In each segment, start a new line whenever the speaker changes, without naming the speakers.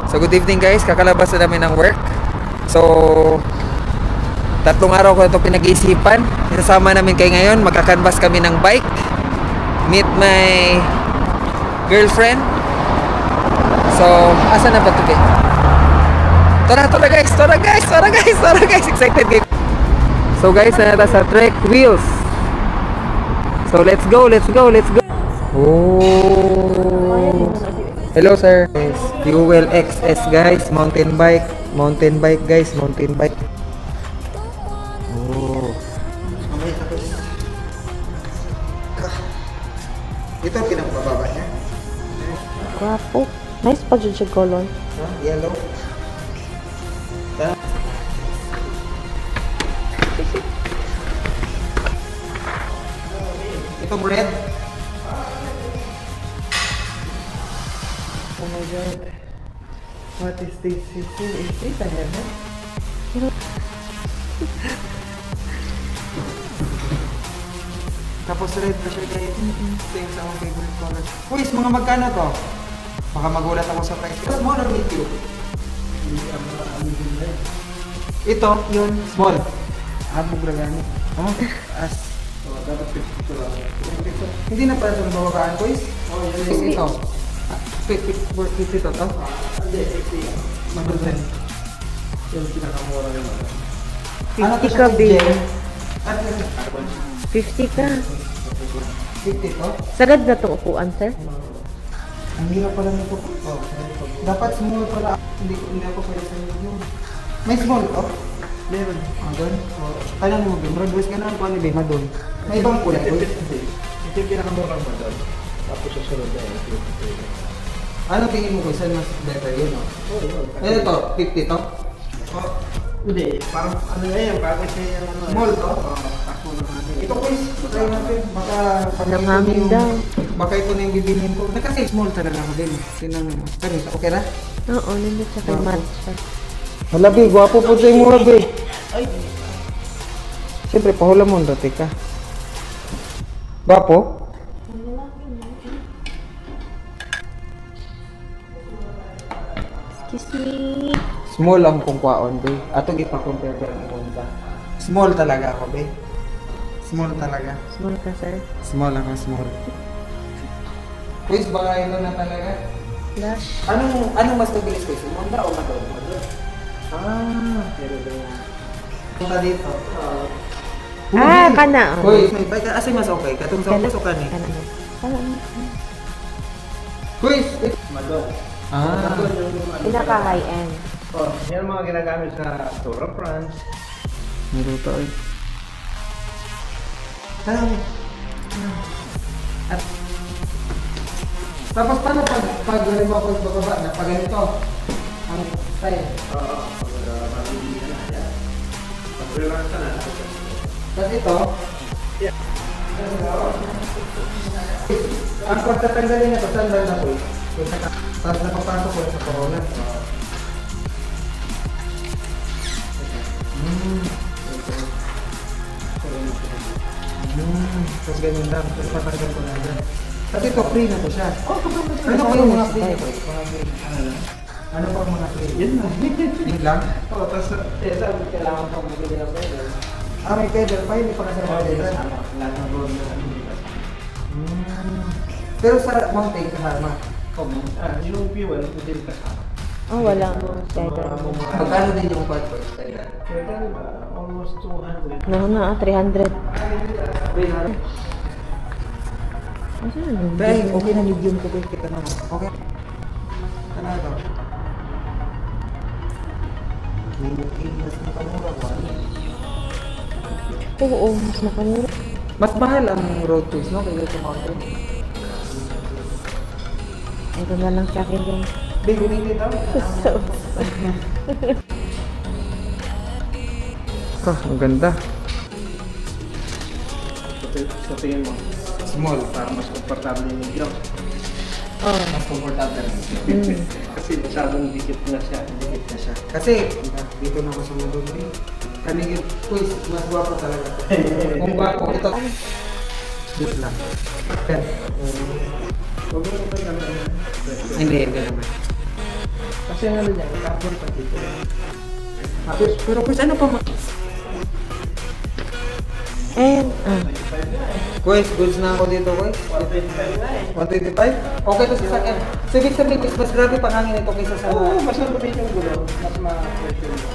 So good evening guys, kakalabas na namin ng work. So 3 araw ko ito pinag-iisipan. Isasama namin kayo ngayon, magkakanvas kami ng bike. Meet my girlfriend. So asa na ba ito? Tara guys, excited guys. So guys, nata sa Trek Wheels. So let's go. Oh. Hello sir. Fuel XS guys, mountain bike guys, mountain bike. Oh. Ito ang pinapababa niya.
Guwapo. Nice pag-judge color.
Yellow. Ito red. Oh my god. What is this? Is this a heaven? Tapos red pa siya guys. Ito yung sa akong favorite color. Uy, mga magkano to? Baka magulat ako sa price. Small or medium? Ito, yun. Small. Abog na gani. Oh, as. Dapat 52 lang. Hindi na pala ito nababaan ko is? Oo, yun. Ito. 50 to to? Hindi, 50. Mag-10. Yung pinakamura rin.
50 ka, babe. 50 ka.
50 to?
Sagad na itong upuan, sir?
Ang hirap pala nito. Dapat small pala. Hindi ako pwede sa medium. May small to? Meron. Doon? Kailan mo mag-doon? Roadways ka naman kung ano ba? Doon. May ibang kulay ko.
Ito yung pinakamurang mo doon. Tapos sa sunod na yun.
Ano tingin mo ko? Saan mas better yun? Ano to? 50 to?
Hindi. Parang ano nga yan? Bakit siya yung ano?
Small to?
Ako na natin.
Ito po is. Try natin. Baka
Namin daw.
Baka ito na yung bibilhin ko. Kasi small talaga ako din. Tinang kanisa. Okay na?
Oo, nindot siya kay matcha.
Hala, Bi. Gwapo po sa yung mura, Bi. Siyempre, pahula mo dati ka. Gwapo?
Excuse me.
Small ang kung kwaon, Bi. Atong ipa-compare ko ng Honda. Small talaga ako, Bi. Small talaga.
Small ka, sir.
Small ako, small. Quiz, baka ito na talaga.
Flash.
Anong mas mabilis ko? Honda o Madon? Pero ba yan? Punta dito.
Kana.
Uy, kasi mas okay. Katong sa puso ka ni.
Kana.
Quiz!
Madon.
Pinaka-high end.
Oh, yan ang mga ginagamit sa Tour of France.
Meron to eh. Tara. At tapos paano pag halimbawa pag bababa na pag ganito ang style?
Oo. Pag hindi ka na yan. Pag-relax ka na.
Tapos ito?
Yeah.
Ang pagtatanggalin na ito, sandal na po. Tapos napapasok ko sa corona. Tapos ganyan lang. Tapos patanggal ko na dyan. Kasi ito free na to siya. Ano pa yung mga free? Ano pa ang mga free? Yun lang. Yun lang?
Oo, tapos sabi kailangan pang magiging ng pedal.
May pedal pa, hindi pa kasi mga pedal.
Lahat ng road na
Pero sa mountain kasama.
yung fuel, hindi kasama.
Oh, wala mo. Pedal.
Magkano din yung quad for pedal?
Pedal, almost 200.
No, na, 300.
Dahil, okay na medium ko kita naman. Okay. Ano ito? Okay, mas makamura ko.
Oo, mas makamura.
Mas mahal ang road tools, no? Kaya sa mountain.
Ito na lang sa akin din.
Big, ulitin daw. Ang ganda.
Sa tingin mo,
Small.
para mas komportable yung medium.
Oh.
Mas comfortable.
Kasi masyadong dikit na siya.
Kasi, dito na ako sa Madonna. Kanigit, quiz, mas guwapo talaga. Kung guwapo, ito. Dito lang. Yan.
Huwag mo pa yung
Hindi naman.
Kasi Kasi ano niya, carbon pa dito.
Pero Kuis, ano pa
And,
Kuis, goods na ako dito, Kuis. 125? Okay to sa sakyan. So, ibig sabihin, Kuis, mas grabe pang hangin ito kaysa sa...
Oo, mas mabuti yung gulo. Mas ma-pressure yung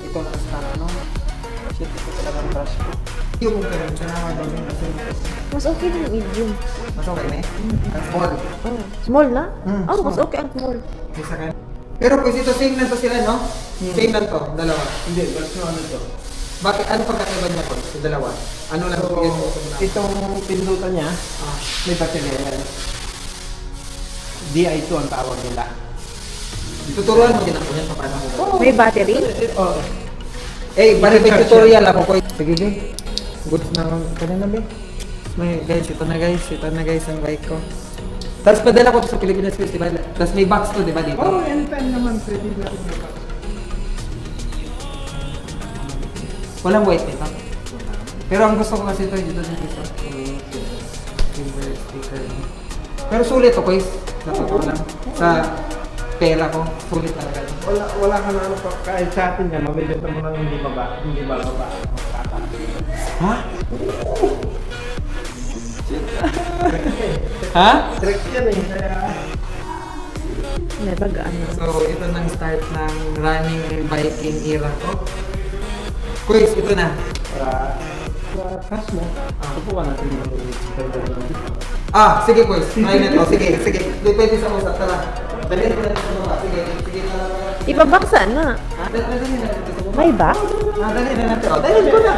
Ito na stock, no? Shit, ito talagang crush ko. Yung ganun, kailangan daw yung
mas okay na yung medium.
mas okay na eh? Ang small.
Oh, small na?
Mm,
Oh, mas
small.
okay ang small.
Kaysa kan. Pero Kuis, ito same lang to sila, no? Same lang to, dalawa.
Hindi, mas ano to.
Bakit? Ano pagkakaiba niya, Kuis, sa dalawa? Ano lang
So,
yun?
itong pindutan niya, may baterya yan. DI2 ang tawag nila.
Tuturuan mo din ako yan, paano ko.
May battery?
Oo.
Eh, bari may tutorial ako, Kuis. Sige, Kuis. Good na kanina ba? May guys, ito na guys ang bike ko. Tapos padala ko to sa Pilipinas Kuis, di ba? Tapos may box to, di ba dito?
Oo, anytime naman pwede natin yung
Walang white nito. Pero ang gusto ko kasi ito, dito din ito. Silver sticker. Pero sulit to, Kuis. Sa totoo lang. Sa pera ko, sulit talaga.
Wala ka na ano pa. Kahit sa atin yan, mabibenta mo lang hindi bababa.
Ha? Ha?
Direct yan eh. Kaya...
May bagaan na.
So, ito nang start ng running and biking era ko. Kuis, ito na.
Sa cash mo, subukan natin yung
Ah, sige Kuis. Try na to. Sige. Depende sa usap. Tara. Dalhin ko na ito sa baba. Sige.
Ibabaksa na.
Dalhin na ito sa baba.
May box?
Dalhin na natin. Dalhin ko na.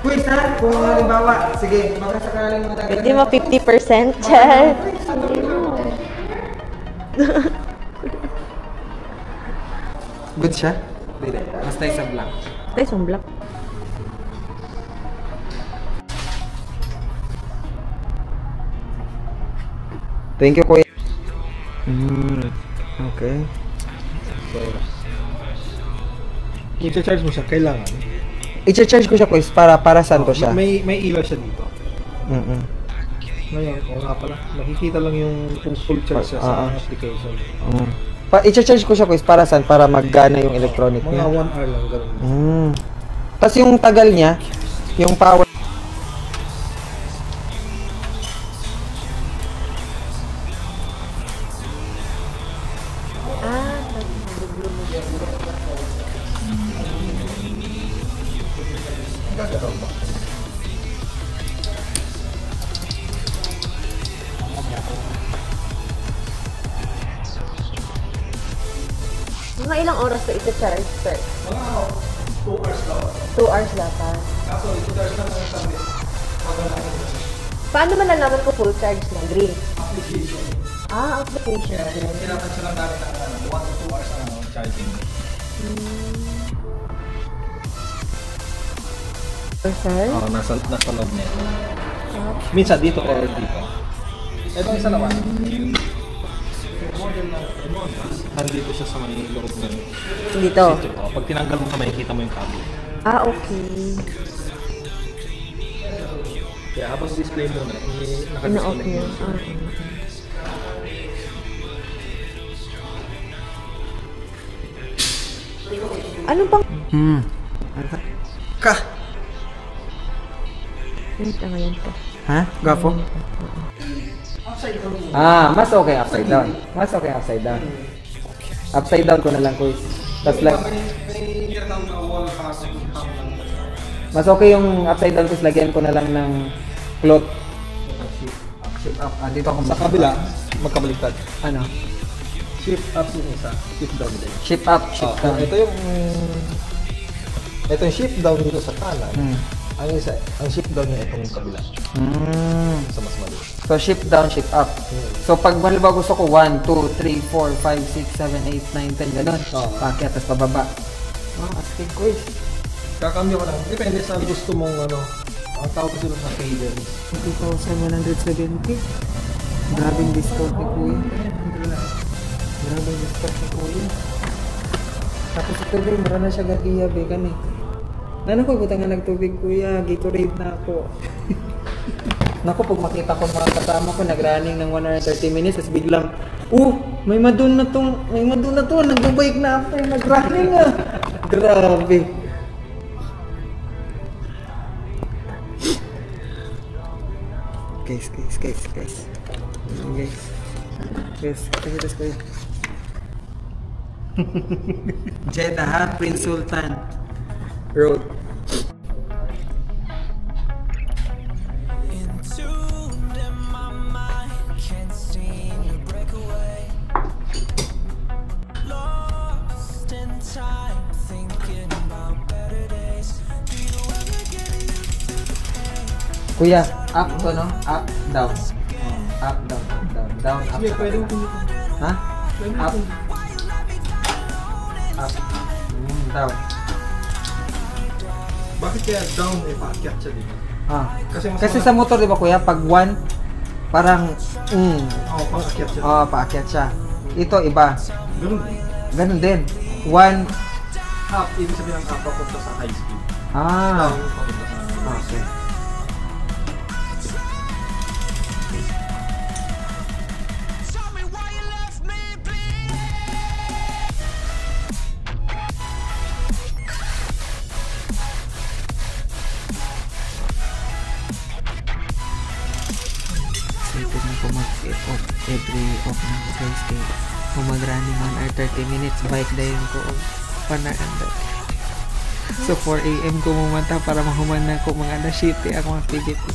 Kuis ha? Kung halimbawa, sige. Makasakaling madagdag.
Pwede mo 50%, Chad.
Good siya? Basta isa blank.
Tayo sa black.
Thank you, Kuya. Okay.
I-charge mo siya, kailangan.
I-charge ko siya, Kuis, para saan to siya?
May ilaw siya dito.
Mm-mm.
Ngayon, nga pala. Makikita lang yung kung full charge siya sa application.
I-charge ko siya, Kuis, para saan? Para maggana yung electronic
Mga
niya.
1 hour lang, ganun.
Tapos yung tagal niya, yung power.
Mga ilang oras na ito charge, sir?
Mga 2 hours lang.
2 hours dapat.
Kaso, i-charge lang ng sabi.
Paano malalaman ko full charge na? Green?
Application.
Application.
Kailangan siya lang namin ng 1 to 2 hours ang charging.
Sir?
Oo, nasa loob niya. Minsan dito or dito. Ito isa naman. Nandito siya sa may loob ng
Dito?
Pag tinanggal mo sa makikita mo yung cable.
Okay.
Kaya habang display mo na,
Ina-off
naka-display
niya.
mo.
Ano bang...
Ka!
Wait, ngayon ko.
Ha? Gafo? Mas okay upside down. Mas okay upside down. Upside down ko na lang, Kuis. Tapos lang. Mas okay yung upside down, Kuis. Lagyan ko na lang ng cloth. Shift up. Dito ako
Sa kabila, magkabaliktad.
Ano?
Shift up yung isa, shift down din.
Shift up, shift down.
Ito yung shift down dito sa kanan. Ang isa, ang shift down niya itong kabila. Sa mas maliit.
So, shift down, shift up. So, pag halimbawa gusto ko 1, 2, 3, 4, 5, 6, 7, 8, 9, 10, gano'n. Paket, tapos pababa. Astig, Kuis.
Kakambyo ko lang. Depende sa gusto mong ano. Ang tawag ko sila sa cadence.
2,170. Grabing discount ni Kuya. Grabing discount ni Kuya. Tapos ito rin, mura na siya gagiya, vegan eh. Nano ko, buta nga nagtubig Kuya, Gatorade na ako. Naku, pag makita ko mga kasama ko, nag-running ng 130 minutes, tapos biglang May madun na to. Nagbabike na ako. Nag-running ah. Grabe. Guys. Guys, kayo. Jeddah ha, Prince Sultan Road. Kuya, up to no? Up, down. Up, down, down, up.
Sige, pwede mo
Ha? Up. Up. Down.
Bakit kaya down paakyat siya, di ba?
Kasi sa motor, di ba kuya, pag 1, parang,
Paakyat siya.
paakyat siya. Ito, iba. Ganun din. 1,
Up, ibig sabihin ng up papunta sa high speed.
ah,
Down, papunta sa
okay. Excited na ko mag-off every off na ko guys kay kung mag-running 1 or 30 minutes bike dayon ko panaanda. So 4 AM ko mumanta para mahuman na ko mga alas 7 ang activity.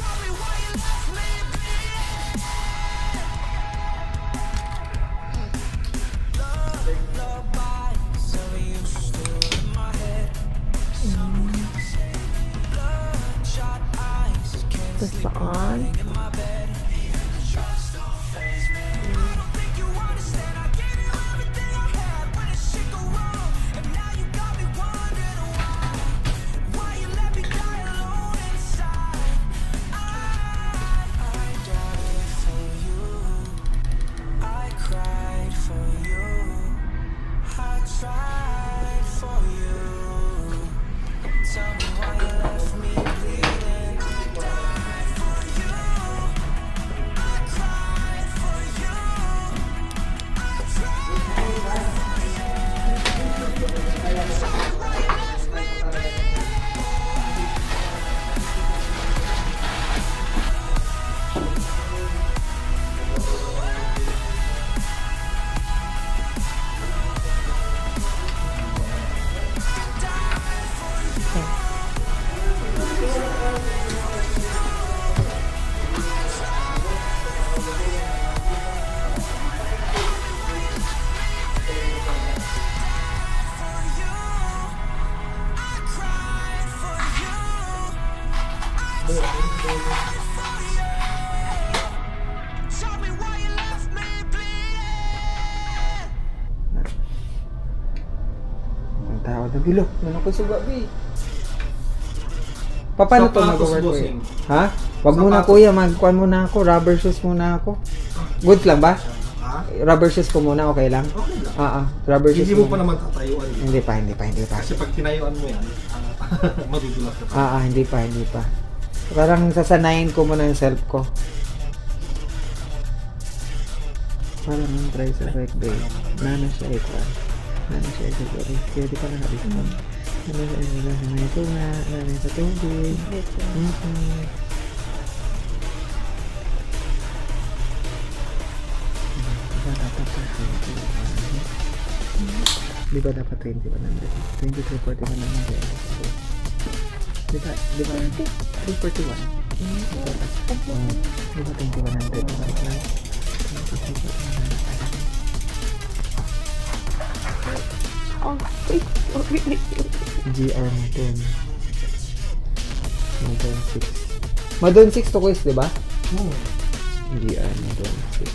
Tapos saan?
Ang tawad na bilo. Ano ko suga bi? Paano to mag-work ko? Ha? Wag muna kuya, magkuhan muna ako, rubber shoes muna ako. Good lang ba?
Ha?
Rubber shoes ko muna, okay lang?
Okay lang.
Rubber shoes.
Hindi mo pa
muna.
naman tatayuan.
Hindi pa.
Kasi pag tinayuan mo yan, madudulas ka pa.
Hindi pa. Parang sasanayin ko muna yung self ko. Parang yung try sa right day. Nana siya ito. Kaya di pa naka-discount. Nana siya ito. Nana ito nga. Nana sa tubig. Di ba dapat 20 ba nandun? 23.41 lang nandun. Di ba 341? Di ba 2100? GR Madon. Madon 6. Madon 6 to quiz, di ba? GR Madon 6.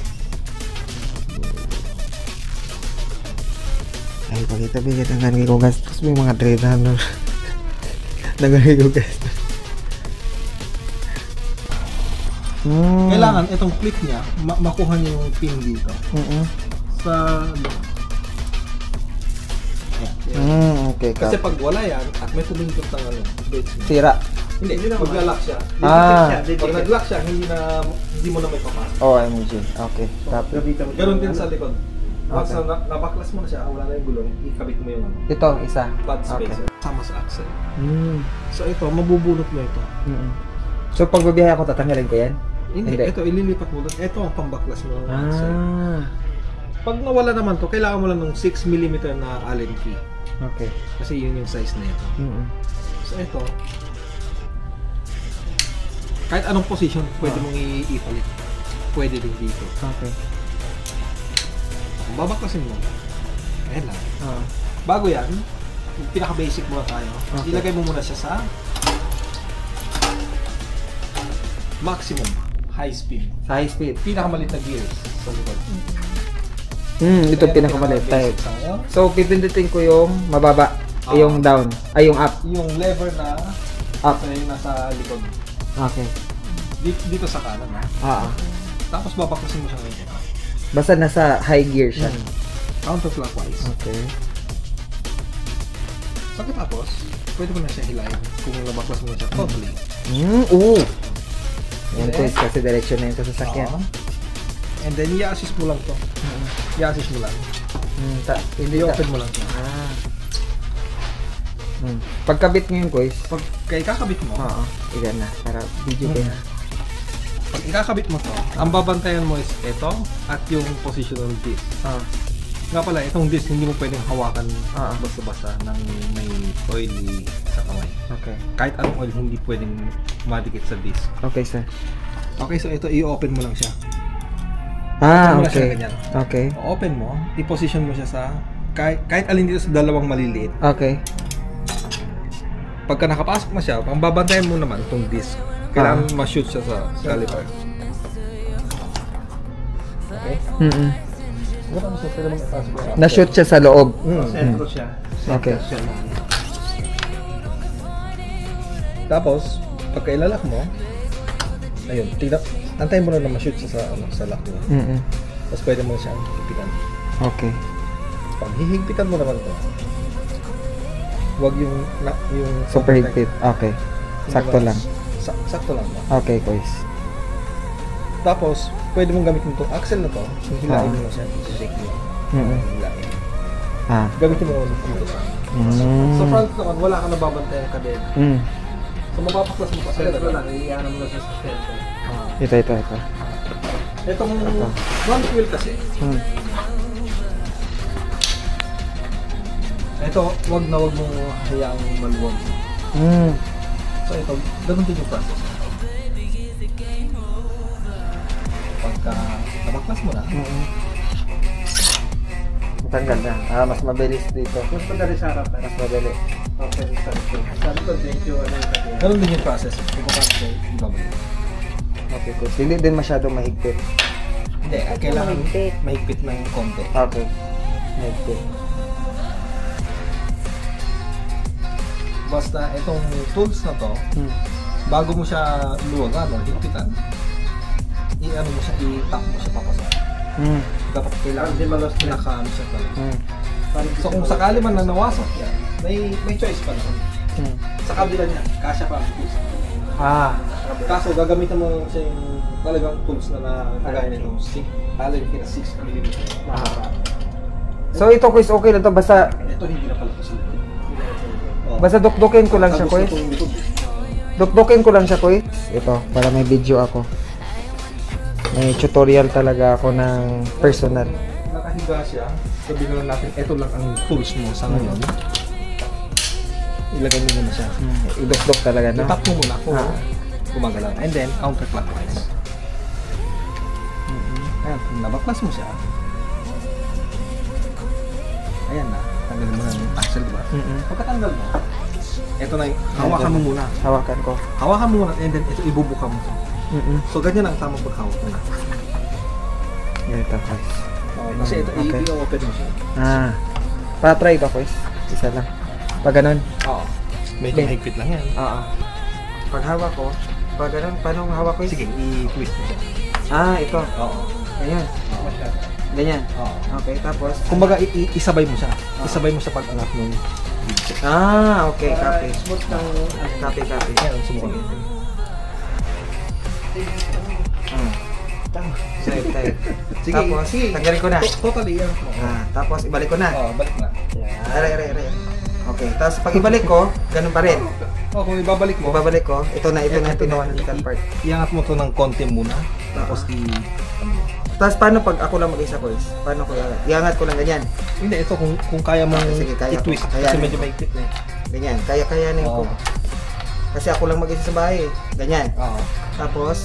Ay, pakita bigit ang gangi ko gastos. May mga 300. Nagani ko gastos.
Kailangan itong clip niya, makuha niya yung pin dito. Sa...
Okay ka.
Kasi pag wala yan, at may pumindot ng ano, base niya.
Sira.
Hindi magla-lock siya. Pag nag-lock siya, hindi mo na may papasok.
Oh, MG. Okay. Tapos
Ganon din sa likod. Once nabaklas mo na siya, wala na yung gulong, ikabit mo yung
ito, isa.
pad spacer. Sama sa axle. So ito, mabubulot mo ito.
So pag babiyahe ako, tatanggalin ko yan?
Hindi. Ito, ililipat mo doon. Ito ang pambaklas mo ng axle.
Ah.
Pag nawala naman to, kailangan mo lang ng 6mm na Allen key.
Okay.
Kasi yun yung size na ito. So ito, kahit anong position, pwede mong ipalit. Pwede din dito.
Okay.
Kung babaklasin mo, ayan lang.
Ah.
Bago yan, yung pinaka-basic muna tayo.
Okay.
Ilagay mo muna siya sa maximum high speed.
Sa high speed.
Pinakamalit na gears sa likod.
Ito pinakamalit type. So, pipindutin ko yung mababa, yung down, ay yung up.
Yung lever na
Up.
yung nasa likod.
Okay.
Dito sa kanan. Tapos babaklasin mo siya ngayon.
Basta nasa high gear siya.
Counterclockwise.
Okay.
Pagkatapos, pwede mo na siya hilahin kung nabaklas mo na siya totally.
Yan po, kasi direction na yun sa sasakyan.
And then, i-assist mo lang to. I-assist mo lang.
Hindi
I-open mo lang to.
Pagkabit mo yung guys.
Pag kakabit mo,
Igan na, para video ko na.
pag ikakabit mo to, ang babantayan mo is ito at yung positional disc. Nga pala, itong disc hindi mo pwedeng hawakan basta-basta ng may oily sa kamay.
Okay.
Kahit anong oil, hindi pwedeng madikit sa disc.
Okay, sir.
Okay, so ito, i-open mo lang siya. Mo na siya
Okay.
ganyan.
Okay.
Open mo, i-position mo siya sa kahit alin dito sa dalawang maliliit.
Okay.
Pagka nakapasok na siya, ang babantayan mo naman itong disc. Kailangan ma-shoot siya sa caliper. Okay?
Na-shoot siya sa loob.
Sentro siya.
Okay.
Tapos, pagka ilalak mo, ayun, antayin mo na ma-shoot siya sa lock niya. Tapos pwede mo siyang higpitan.
Okay.
Pag hihigpitan mo naman to, huwag yung
Super higpit. Okay. Sakto lang.
Sakto lang.
Okay, guys.
Tapos, pwede mong gamitin itong axle na to, hilain mo na siya, shake mo. Hilain. Gamitin mo naman dito. Sa front naman, wala ka nababantayan ka din. So, mapapaklas mo pa sa lang, iiyanan mo na siya sa center.
Ito.
Itong front wheel kasi, ito, wag mong hayaang maluwag. So ito, ganun din yung process. Pagka nabaklas mo na,
Matanggal na. Mas mabilis dito.
mas madali sa harap.
Mas madali.
Okay, sabi ko, medyo ganun din yung process. Ibukas ko, ibabalik.
Okay, cool. Hindi din masyadong mahigpit.
Hindi, kailangan mahigpit ng konti.
Okay. Mahigpit.
Basta itong tools na to, bago mo siya luwagan o higpitan, i-ano mo siya, i-tap mo siya papasok. Dapat kailangan naka-ano siya talaga. So kung sakali man na nawasak yan, may choice pa naman. Sa kabila niya, kasya pa ang tools. Kaso gagamitan mo siya yung talagang tools na kagaya nito, alin kina 6mm.
So ito quiz okay lang to basta
Ito hindi na pala posible.
basta dukdukin ko lang siya quiz. Dukdukin ko lang siya quiz. Ito para may video ako. May tutorial talaga ako ng personal.
Nakahiga siya. Sabihin na natin, ito lang ang tools mo sa ngayon. Ilagay mo muna siya.
Idukdok talaga no.
Tap mo muna kung gumagalaw. And then counterclockwise. Ayan, nabaklas mo siya. Ayan na, tanggalin mo na yung axle, diba? Pagkatanggal mo, ito na yung, hawakan mo muna.
Hawakan ko.
Hawakan mo muna, and then ito ibubuka mo. So ganyan ang tamang paghawak mo na.
Ito guys.
Kasi ito, i-open mo siya.
Pa-try ko guys. Isa lang. Pag ganun.
Oo. Medyo mahigpit lang yan.
Pag hawak ko, pag ganun, paano hawak ko?
Sige, i-twist mo siya.
Ito.
Oo.
Ayan. Ganyan.
Oo.
Okay, tapos?
Kumbaga, isabay mo siya. Isabay mo sa pag-angat ng
Okay, copy.
smooth ng
Copy.
Yan, sumusunod.
Save.
Sige,
Tapos,
sige.
tanggalin ko na.
Totally, yan.
Tapos, ibalik ko na.
Balik na.
Are. Okay, tapos pag ibalik ko, ganun pa rin.
Kung ibabalik mo,
Ibabalik ko, ito na pinaka-analytical part.
iangat mo to ng konti muna. Tapos
Tapos paano pag ako lang mag-isa ko is? Paano ko iangat ko lang ganyan?
hindi, ito kung kaya mong
Sige, kaya ko.
i-twist.
Kaya
Kasi
na.
medyo maiklit na eh.
Ganyan, kaya-kayanin ko.
Oo.
Kasi ako lang mag-isa sa bahay eh. Ganyan.
Oo.
Tapos,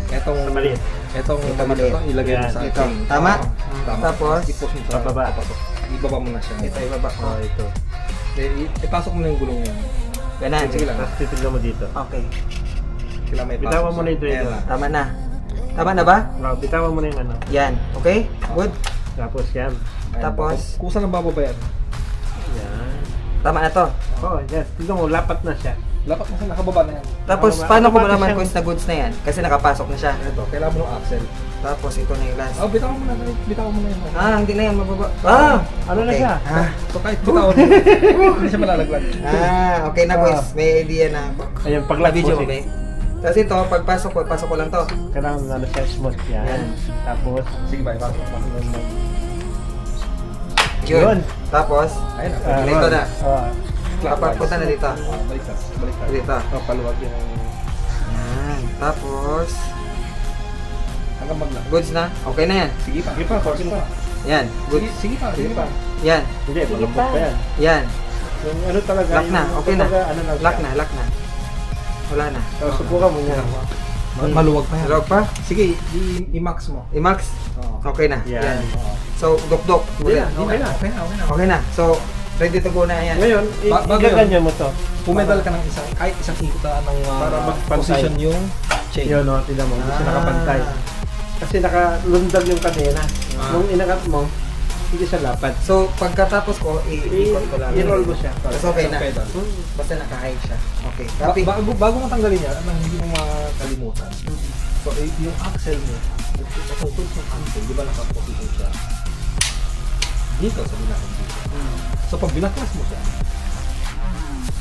Etong
maliit.
Etong
Ito maliit.
ito, ilagay mo
Yan.
sa
Ito.
chain.
Tama?
Tama.
Tapos,
I-push mo sa
Pababa.
Ibaba mo na siya.
ito ibaba ko.
Ito.
Ipasok mo na yung gulong niya.
Ganun.
Sige lang.
Tapos titignan mo dito.
Okay.
Kailangan may pasok.
Bitawan mo na ito,
Ayan
ito.
na.
Tama na. Tama na ba?
Bitawan mo na yung ano.
Yan. Okay? Good?
Tapos yan.
Ayan.
Tapos?
Kung saan ang bababa yan?
Yan.
Tama na to.
Oh, yan. Tignan mo, lapat na siya.
Lapat mo sa nakababa na yan.
Tapos,
Tama,
paano ko
automatic
naman
siyang-
kung na goods na yan? Kasi nakapasok na siya.
Ito, kailangan mo ng axle.
Tapos, ito na yung last.
Bitawan mo na. Bitawan mo na yan.
Hindi na yan mababa.
Ano na
Okay.
siya?
So kahit bitawan mo, hindi siya malalaglag.
Okay na boys. May idea na ako.
Ayun, pag-lock
Video,
mo
okay? Tapos ito, pagpasok ko lang to.
Kailangan na siya smooth yan.
Yan.
Tapos,
Sige ba, ipasok.
Yun. Tapos,
Ayun na.
Dito na.
Clockwise.
Punta na dito.
Balik ka.
Dito.
Paluwag yung
Tapos,
hanggang maglock.
goods na. Okay na yan.
Sige pa.
sige pa, sige pa.
Yan. Good.
Sige pa.
Yan.
Hindi, malambot pa yan.
Yan.
Yung ano talaga.
Lock na.
yung
Okay na.
talaga, Ano na
Lock
siya.
na. Wala na.
Tapos subukan mo niya.
Maluwag pa yan.
Log pa?
Sige, i-max mo.
I-max?
Oo.
Okay na.
Yan.
So, dok-dok.
Hindi na,
Okay.
okay na.
Okay na. So, ready to go na yan.
Ngayon,
Bago
igaganyan mo to.
Pumedal ka ng kahit isang ikot ng
Para magpantay.
position yung chain.
Yun, no, tignan mo. Hindi siya
Ah.
nakapantay. Kasi nakalundag yung kadena. Nung inakat mo, hindi siya lapad.
So, pagkatapos ko, i-ikot ko lang.
I-roll mo siya.
Tapos okay na.
Pedal.
Basta naka-high siya. Okay.
Ba-
Copy.
bago mo tanggalin yan, hindi mo makalimutan. So, yung axle mo, itong tools ng axle, di ba naka-position siya? Dito sa binaklas dito. So, pag binaklas mo siya,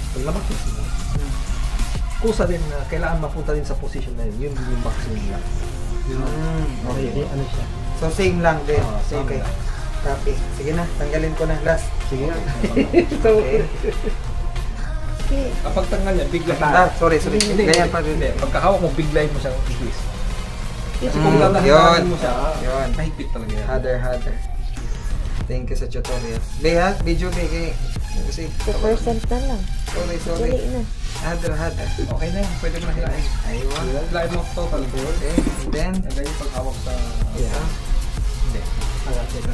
pag nabaklas mo, kusa din na kailangan mapunta din sa position na yun, yun yung boxing nila.
Okay, ano siya?
So, same lang din.
Same
Okay.
lang.
Copy. Sige na, tanggalin ko na last.
Sige nga.
Okay.
Kapag tanggal niya, bigla.
Sorry.
Hindi,
Ganyan pa rin.
Hindi, pagkahawak mo, biglayin mo siyang i-twist. Kasi
Mm,
kung
yun.
lalahanin mo siya,
Yun.
mahigpit talaga yan.
Harder. Thank you sa tutorial. Bea, video Bea. Kasi,
2% na lang.
sorry.
Dali na.
Harder.
Okay na yun, pwede mo na hilain.
Ayun.
Hilain mo total.
Okay, and then,
And then yung paghawak sa...
yeah.
Hindi.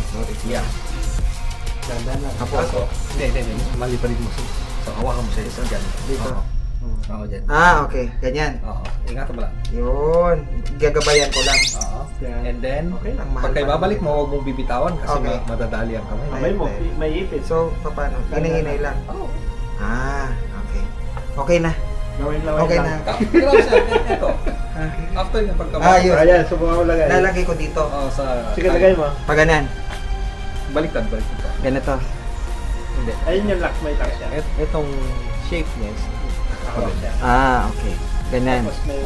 Sorry.
Yeah.
Ganda na.
Tapos,
Hindi. Mali pa rin mo. So, hawakan mo siya. Isang dyan.
Dito.
Oo, dyan.
Okay. Ganyan.
Oo. Ingatan mo lang.
Yun. Gagabayan ko lang.
Oo.
Yan.
And then,
Okay.
Ang mahal
pagka
pa
ibabalik
naman.
mo, huwag mong bibitawan kasi
Okay.
madadali ang kamay.
Kamay mo, may ipit.
So, paano? Hinahinay lang.
Oo.
Okay. Okay na.
Laway-laway
Okay
lang.
na.
Pero siya, ito. After yung pagkabalik.
Yun.
Ayan, subukan mo lagay.
Lalagay ko dito.
Oo, sa...
Sige, lagay mo.
Pag ganyan.
Baliktad.
Ganito.
Hindi.
Ayun yung lock, may lock siya.
Itong shape niya is
Ako siya.
Okay. Ganyan.
Tapos may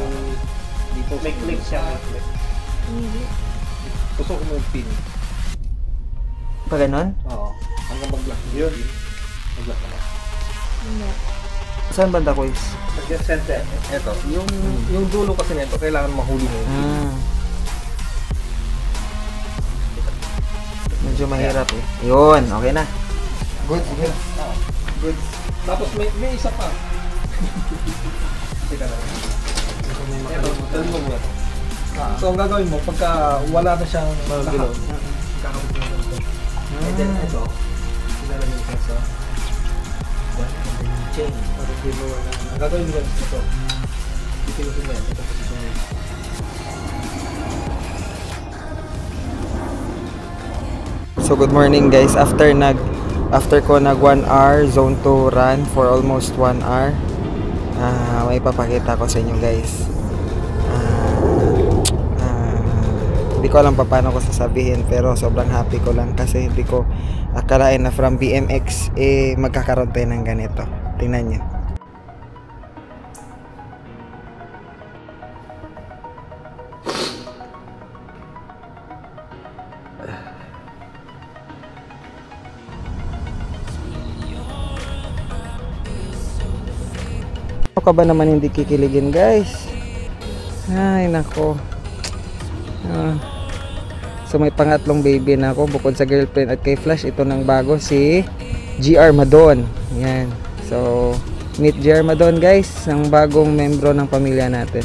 click siya. May click.
Tusok mo yung pin.
Pag ganon?
Oo. Hanggang mag-lock.
Yun.
Mag-lock ka na.
Saan banda ko is?
Pag center.
Ito, yung dulo kasi nito, kailangan mahuli mo yung pin.
Medyo mahirap eh. Yun. Okay na. Good.
Good. Tapos may isa pa. Teka lang. Ito, dalhin mo muna. So, ang gagawin mo, pagka wala na siyang lahat, kakabit mo ito. And then, ito, ilalagay mo sa chain. Para hindi mo wala. Ang gagawin mo guys, ito. Ipinusin mo yan. Ito, position mo yan.
So good morning guys. After ko nag 1 hour zone 2 run for almost 1 hour. May papakita ko sa inyo guys. Hindi ko alam pa paano ko sasabihin, pero sobrang happy ko lang kasi hindi ko akalain na from BMX magkakaroon tayo ng ganito. Tingnan nyo. Ano ka ba naman hindi kikiligin, guys? Ay nako. So may pangatlong baby na ako bukod sa girlfriend at kay Flash. Ito nang bago, si GR Madon. Yan. So meet GR Madon, guys, ang bagong membro ng pamilya natin.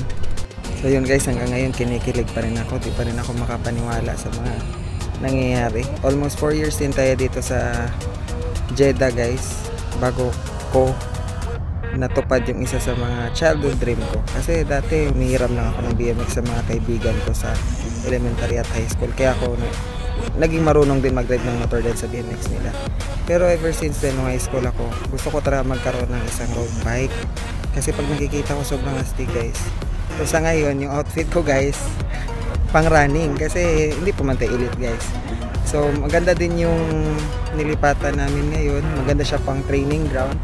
So yun, guys, hanggang ngayon kinikilig pa rin ako. Di pa rin ako makapaniwala sa mga nangyayari. Almost 4 years din tayo dito sa Jeddah, guys, bago ko natupad yung isa sa mga childhood dream ko. Kasi dati umihiram lang ako ng BMX sa mga kaibigan ko sa elementary at high school. Kaya ako naging marunong din mag-ride ng motor dahil sa BMX nila. Pero ever since then, nung high school ako, gusto ko talaga magkaroon ng isang road bike. Kasi pag nakikita ko sobrang astig, guys. So sa ngayon, yung outfit ko, guys, pang running. Kasi hindi pa man tayo elite, guys. So maganda din yung nilipatan namin ngayon. Maganda siya pang training ground.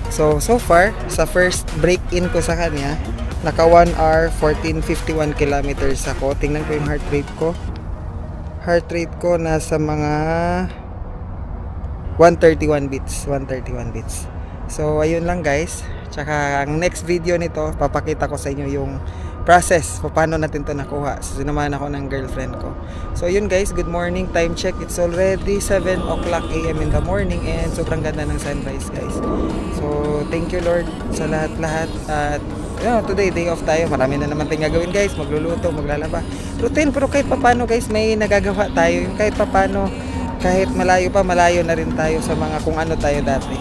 So far, sa first break-in ko sa kanya, naka 1 hour 14:51 kilometers ako. Tingnan ko yung heart rate ko. Heart rate ko nasa mga 131 beats. 131 beats. So ayun lang, guys. Tsaka ang next video nito, papakita ko sa inyo yung process paano natin to nakuha. So sinamahan ako ng girlfriend ko. So yun, guys, good morning. Time check, it's already 7 o'clock AM in the morning and sobrang ganda ng sunrise, guys. So thank you, Lord, sa lahat-lahat. At today, day off tayo. Marami na naman tayong gagawin, guys. Magluluto, maglalaba. Routine, pero kahit papano, guys, may nagagawa tayo. Yung kahit papano, kahit malayo pa, malayo na rin tayo sa mga kung ano tayo dati.